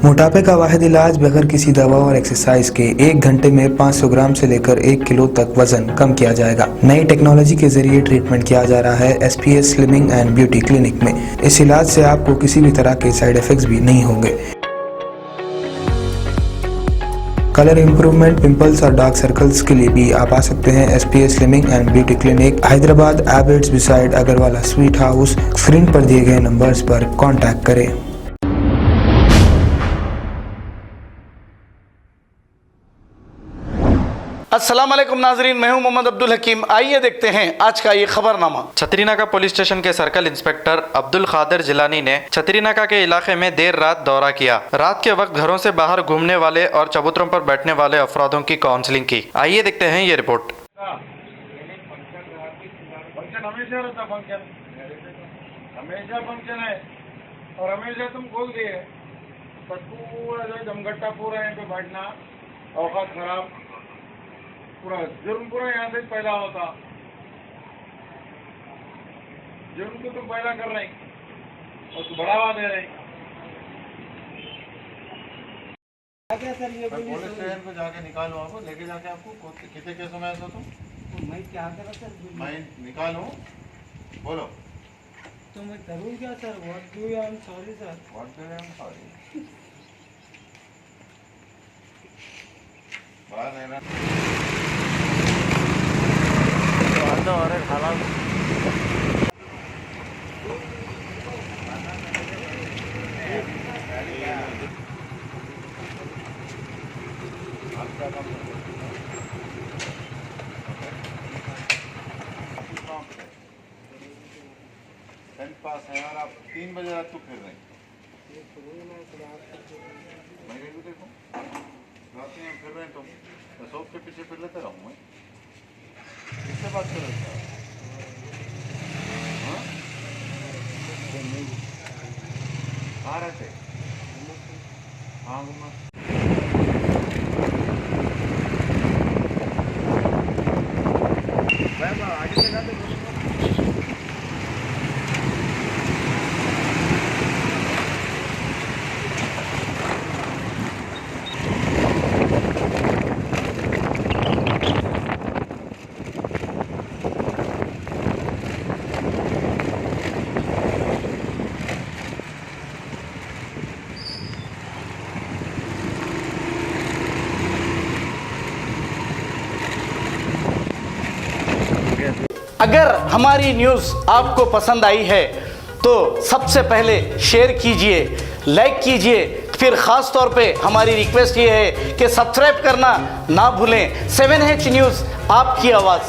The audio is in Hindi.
मोटापे का वाहिद इलाज बगैर किसी दवा और एक्सरसाइज के 1 घंटे में 500 ग्राम से लेकर 1 किलो तक वजन कम किया जाएगा। नई टेक्नोलॉजी के जरिए ट्रीटमेंट किया जा रहा है SPS slimming and beauty clinic में। इस इलाज से आपको किसी भी तरह के साइड इफेक्ट्स भी नहीं होंगे। कलर इंप्रूवमेंट, पिंपल्स और डार्क सर्कल्स के लिए भी आप आ सकते हैं SPS slimming and beauty clinic, Hyderabad, एबर्ट्स beside Agarwala sweet house. Screen पर दिए गए नंबर्स पर कॉन्टैक्ट करें। अस्सलाम वालेकुम नाजरीन, मैं हूं मोहम्मद अब्दुल हकीम। आइए देखते हैं आज का ये खबरनामा। छतरीनाका पुलिस स्टेशन के सर्कल इंस्पेक्टर अब्दुल खादर जिलानी ने छतरीनाका के इलाके में देर रात दौरा किया। रात के वक्त घरों से बाहर घूमने वाले और चबूतरों पर बैठने वाले अफरादों की काउंसलिंग की। आइए देखते हैं ये रिपोर्ट। हमेशा फंक्शन है और हमेशा तुम खोल दिए पर पूरा जो जमघट्टा पूरा यहाँ पे बैठना, औकात खराब, पूरा जुर्म पूरा यहाँ से पैदा होता। जुर्म को तुम पैदा कर रहे और तू बढ़ावा दे रहे। क्या सर ये पुलिस स्टेशन पे जाके निकालो, आपको लेके जाके आपको कितने केसों में ऐसा तुम मैं क्या करा सर? मैं निकालूं? बोलो तो मैं करूँ क्या sir? What do I am sorry sir. What do I am sorry. बाहर रहना पास है और आप 3 बजे रात को फिर रहे हैं। मैं भी देखो रात में फिर रहे हैं, तुम मैं शॉप के पीछे फिर लेते रहूँ। मैं किससे बात कर रहे हो? कहाँ रहते? हाँ घूमना आगे से जाते। अगर हमारी न्यूज़ आपको पसंद आई है तो सबसे पहले शेयर कीजिए, लाइक कीजिए, फिर ख़ास तौर पे हमारी रिक्वेस्ट ये है कि सब्सक्राइब करना ना भूलें। 7H न्यूज़, आपकी आवाज़।